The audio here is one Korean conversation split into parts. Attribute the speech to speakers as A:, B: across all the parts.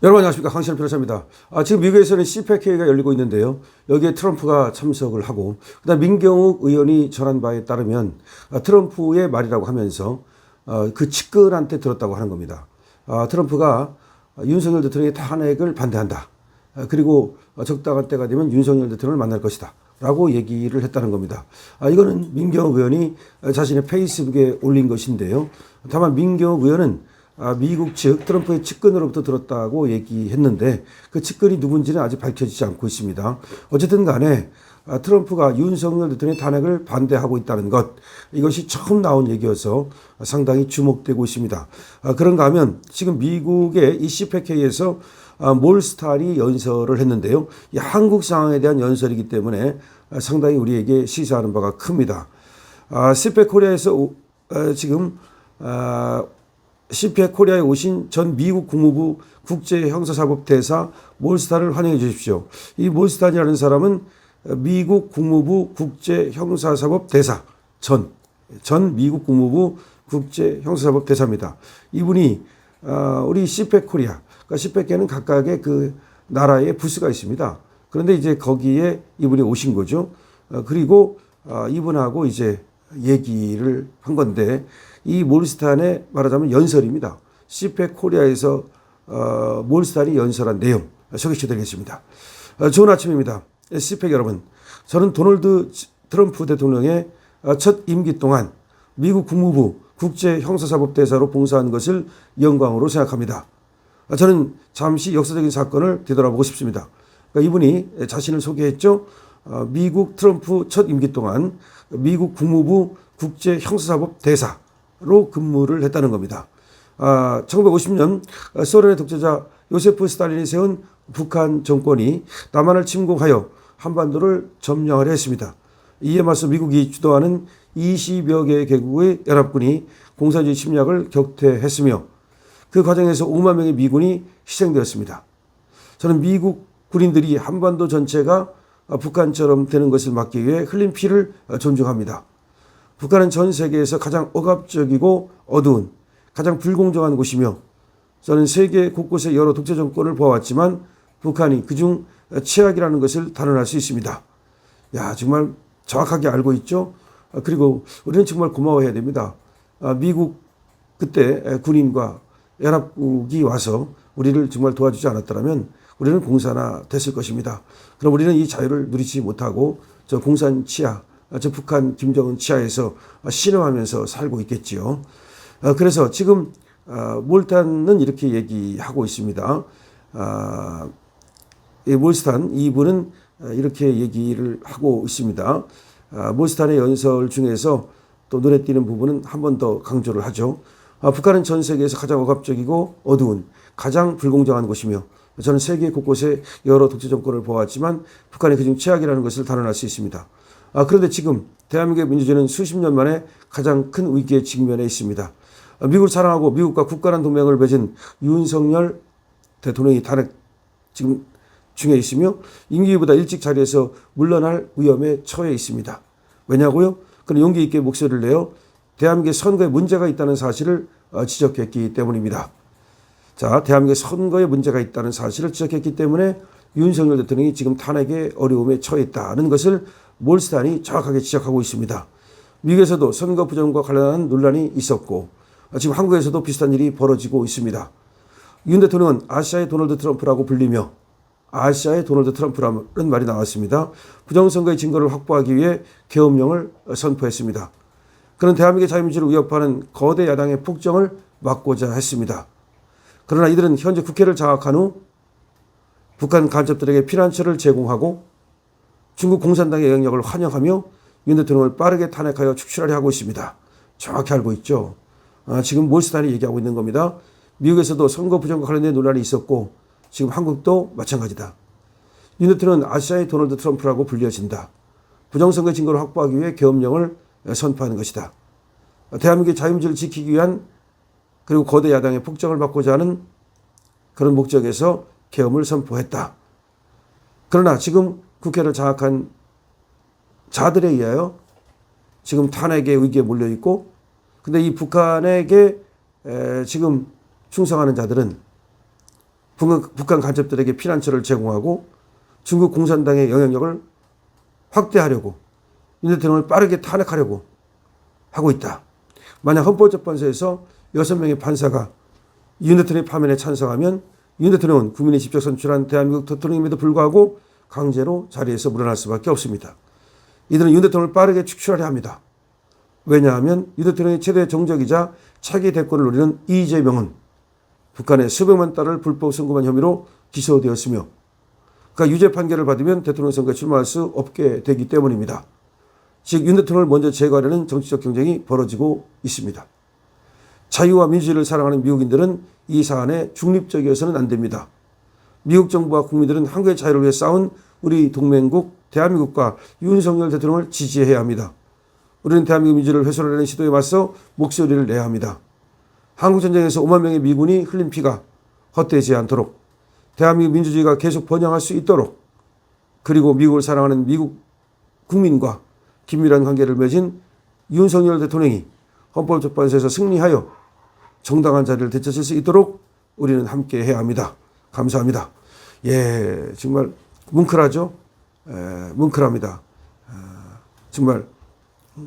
A: 여러분 안녕하십니까, 강신일 변호사입니다. 지금 미국에서는 CPAC가 열리고 있는데요. 여기에 트럼프가 참석을 하고, 그다음 민경욱 의원이 전한 바에 따르면 트럼프의 말이라고 하면서 그 측근한테 들었다고 하는 겁니다. 트럼프가 윤석열 대통령의 탄핵을 반대한다. 그리고 적당한 때가 되면 윤석열 대통령을 만날 것이다 라고 얘기를 했다는 겁니다. 이거는 민경욱 의원이 자신의 페이스북에 올린 것인데요. 다만 민경욱 의원은 미국 측 트럼프의 측근으로부터 들었다고 얘기했는데 그 측근이 누군지는 아직 밝혀지지 않고 있습니다. 어쨌든 간에 트럼프가 윤석열 대통령의 탄핵을 반대하고 있다는 것, 이것이 처음 나온 얘기여서 상당히 주목되고 있습니다. 그런가 하면 지금 미국의 이 CPAC에서 몰스탄이 연설을 했는데요. 이 한국 상황에 대한 연설이기 때문에 상당히 우리에게 시사하는 바가 큽니다. CPAC 코리아에서 지금 CPAC 코리아에 오신 전 미국 국무부 국제형사사법대사 몰스탄을 환영해 주십시오. 이 몰스탄이라는 사람은 미국 국무부 국제형사사법대사 전 미국 국무부 국제형사사법대사입니다. 이분이 우리 CPAC 코리아, 그러니까 CPAC에는 각각의 그 나라의 부스가 있습니다. 그런데 이제 거기에 이분이 오신 거죠. 그리고 이분하고 이제 얘기를 한 건데, 이 몰스탄의 말하자면 연설입니다. CPAC 코리아에서 몰스탄이 연설한 내용 소개시켜드리겠습니다. 좋은 아침입니다. CPAC 여러분, 저는 도널드 트럼프 대통령의 첫 임기 동안 미국 국무부 국제형사사법대사로 봉사한 것을 영광으로 생각합니다. 저는 잠시 역사적인 사건을 되돌아보고 싶습니다. 그러니까 이분이 자신을 소개했죠. 미국 트럼프 첫 임기 동안 미국 국무부 국제형사사법대사로 근무를 했다는 겁니다. 1950년 소련의 독재자 요세프 스탈린이 세운 북한 정권이 남한을 침공하여 한반도를 점령하려 했습니다. 이에 맞서 미국이 주도하는 20여 개의 개국의 연합군이 공산주의 침략을 격퇴했으며 그 과정에서 5만 명의 미군이 희생되었습니다. 저는 미국 군인들이 한반도 전체가 북한처럼 되는 것을 막기 위해 흘린 피를 존중합니다. 북한은 전 세계에서 가장 억압적이고 어두운, 가장 불공정한 곳이며, 저는 세계 곳곳의 여러 독재 정권을 보아왔지만 북한이 그중 최악이라는 것을 단언할 수 있습니다. 야, 정말 정확하게 알고 있죠. 그리고 우리는 정말 고마워해야 됩니다. 미국 그때 군인과 연합국이 와서 우리를 정말 도와주지 않았더라면 우리는 공산화 됐을 것입니다. 그럼 우리는 이 자유를 누리지 못하고 저 공산 치하, 저 북한 김정은 치하에서 신음하면서 살고 있겠지요. 그래서 지금 몰스탄은 이렇게 얘기하고 있습니다. 몰스탄 이분은 이렇게 얘기를 하고 있습니다. 몰스탄의 연설 중에서 또 눈에 띄는 부분은 한 번 더 강조를 하죠. 북한은 전 세계에서 가장 억압적이고 어두운, 가장 불공정한 곳이며, 저는 세계 곳곳에 여러 독재 정권을 보았지만 북한이 그중 최악이라는 것을 단언할 수 있습니다. 그런데 지금 대한민국의 민주주의는 수십 년 만에 가장 큰 위기에 직면해 있습니다. 미국을 사랑하고 미국과 굳건한 동맹을 맺은 윤석열 대통령이 탄핵 지금 중에 있으며 임기보다 일찍 자리에서 물러날 위험에 처해 있습니다. 왜냐고요? 그는 용기 있게 목소리를 내어 대한민국의 선거에 문제가 있다는 사실을 지적했기 때문입니다. 자, 대한민국의 선거에 문제가 있다는 사실을 지적했기 때문에 윤석열 대통령이 지금 탄핵의 어려움에 처해 있다는 것을 몰스탄이 정확하게 지적하고 있습니다. 미국에서도 선거 부정과 관련한 논란이 있었고 지금 한국에서도 비슷한 일이 벌어지고 있습니다. 윤 대통령은 아시아의 도널드 트럼프라고 불리며, 아시아의 도널드 트럼프라는 말이 나왔습니다. 부정선거의 증거를 확보하기 위해 계엄령을 선포했습니다. 그는 대한민국의 자유민주를 위협하는 거대 야당의 폭정을 막고자 했습니다. 그러나 이들은 현재 국회를 장악한 후 북한 간첩들에게 피난처를 제공하고 중국 공산당의 영역을 환영하며 윤 대통령을 빠르게 탄핵하여 축출하려 하고 있습니다. 정확히 알고 있죠. 지금 몰스탄이 얘기하고 있는 겁니다. 미국에서도 선거 부정과 관련된 논란이 있었고 지금 한국도 마찬가지다. 윤 대통령은 아시아의 도널드 트럼프라고 불려진다. 부정선거의 증거를 확보하기 위해 계엄령을 선포하는 것이다. 대한민국의 자유민주를 지키기 위한, 그리고 거대 야당의 폭정을 막고자 하는 그런 목적에서 계엄을 선포했다. 그러나 지금 국회를 장악한 자들에 의하여 지금 탄핵의 위기에 몰려있고, 근데 이 북한에게 지금 충성하는 자들은 북한 간첩들에게 피난처를 제공하고 중국 공산당의 영향력을 확대하려고 윤 대통령을 빠르게 탄핵하려고 하고 있다. 만약 헌법재판소에서 6명의 판사가 윤 대통령의 파면에 찬성하면 윤 대통령은 국민이 직접 선출한 대한민국 대통령임에도 불구하고 강제로 자리에서 물러날 수밖에 없습니다. 이들은 윤 대통령을 빠르게 축출하려 합니다. 왜냐하면 윤 대통령의 최대 정적이자 차기 대권을 노리는 이재명은 북한의 수백만 달러를 불법 송금한 혐의로 기소되었으며 그가 유죄 판결을 받으면 대통령 선거에 출마할 수 없게 되기 때문입니다. 즉 윤 대통령을 먼저 제거하려는 정치적 경쟁이 벌어지고 있습니다. 자유와 민주주의를 사랑하는 미국인들은 이 사안에 중립적이어서는 안 됩니다. 미국 정부와 국민들은 한국의 자유를 위해 싸운 우리 동맹국 대한민국과 윤석열 대통령을 지지해야 합니다. 우리는 대한민국 민주를 훼손하려는 시도에 맞서 목소리를 내야 합니다. 한국전쟁에서 5만 명의 미군이 흘린 피가 헛되지 않도록 대한민국 민주주의가 계속 번영할 수 있도록 그리고 미국을 사랑하는 미국 국민과 긴밀한 관계를 맺은 윤석열 대통령이 헌법재판소에서 승리하여 정당한 자리를 되찾을 수 있도록 우리는 함께 해야 합니다. 감사합니다. 예, 정말 뭉클하죠? 뭉클합니다. 정말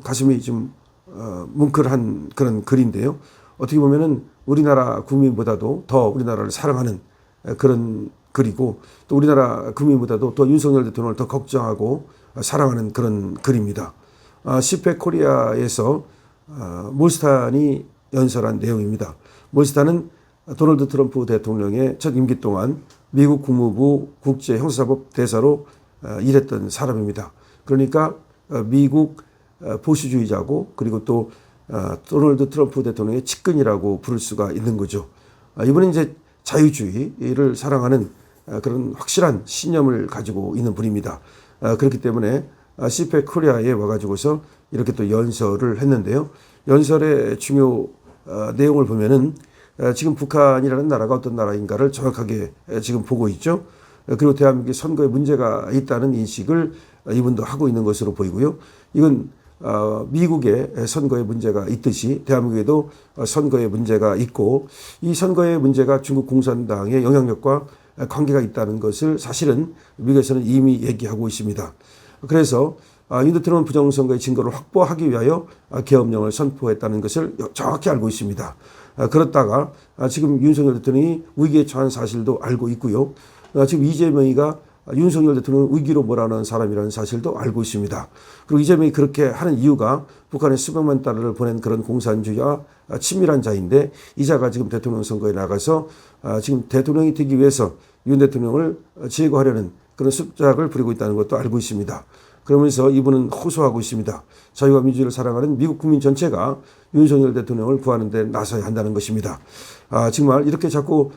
A: 가슴이 좀 뭉클한 그런 글인데요. 어떻게 보면은 우리나라 국민보다도 더 우리나라를 사랑하는 그런 글이고 또 우리나라 국민보다도 더 윤석열 대통령을 더 걱정하고 사랑하는 그런 글입니다. 시펙 코리아에서 몰스탄이 연설한 내용입니다. 몰스탄은 도널드 트럼프 대통령의 첫 임기 동안 미국 국무부 국제형사사법 대사로 일했던 사람입니다. 그러니까 미국 보수주의자고 그리고 또 도널드 트럼프 대통령의 측근이라고 부를 수가 있는 거죠. 이분은 이제 자유주의를 사랑하는 그런 확실한 신념을 가지고 있는 분입니다. 그렇기 때문에 시펙 코리아에 와가지고서 이렇게 또 연설을 했는데요. 연설의 중요 내용을 보면은 지금 북한이라는 나라가 어떤 나라인가를 정확하게 지금 보고 있죠. 그리고 대한민국의 선거에 문제가 있다는 인식을 이분도 하고 있는 것으로 보이고요. 이건 미국의 선거에 문제가 있듯이 대한민국에도 선거에 문제가 있고 이 선거의 문제가 중국 공산당의 영향력과 관계가 있다는 것을 사실은 미국에서는 이미 얘기하고 있습니다. 그래서 윤 대통령은 부정선거의 증거를 확보하기 위하여 계엄령을 선포했다는 것을 정확히 알고 있습니다. 그렇다가 지금 윤석열 대통령이 위기에 처한 사실도 알고 있고요. 지금 이재명이가 윤석열 대통령을 위기로 몰아넣은 사람이라는 사실도 알고 있습니다. 그리고 이재명이 그렇게 하는 이유가 북한에 수백만 달러를 보낸 그런 공산주의와 친밀한 자인데 이 자가 지금 대통령 선거에 나가서 지금 대통령이 되기 위해서 윤 대통령을 제거하려는 그런 습작을 부리고 있다는 것도 알고 있습니다. 그러면서 이분은 호소하고 있습니다. 자유와 민주주의를 사랑하는 미국 국민 전체가 윤석열 대통령을 구하는 데 나서야 한다는 것입니다. 정말 이렇게 자꾸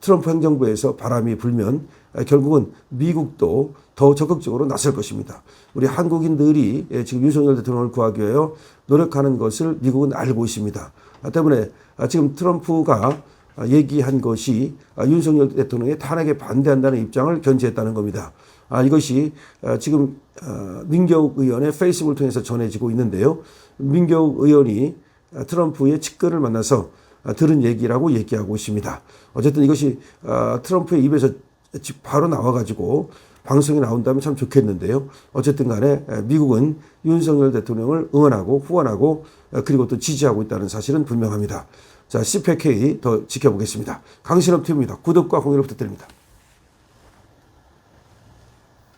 A: 트럼프 행정부에서 바람이 불면 결국은 미국도 더 적극적으로 나설 것입니다. 우리 한국인들이 지금 윤석열 대통령을 구하기 위하여 노력하는 것을 미국은 알고 있습니다. 때문에 지금 트럼프가 얘기한 것이 윤석열 대통령의 탄핵에 반대한다는 입장을 견지했다는 겁니다. 이것이 지금 민경욱 의원의 페이스북을 통해서 전해지고 있는데요. 민경욱 의원이 트럼프의 측근을 만나서 들은 얘기라고 얘기하고 있습니다. 어쨌든 이것이 트럼프의 입에서 바로 나와가지고 방송에 나온다면 참 좋겠는데요. 어쨌든 간에 미국은 윤석열 대통령을 응원하고 후원하고 그리고 또 지지하고 있다는 사실은 분명합니다. 자, CPK 더 지켜보겠습니다. 강신업 TV입니다. 구독과 공유를 부탁드립니다.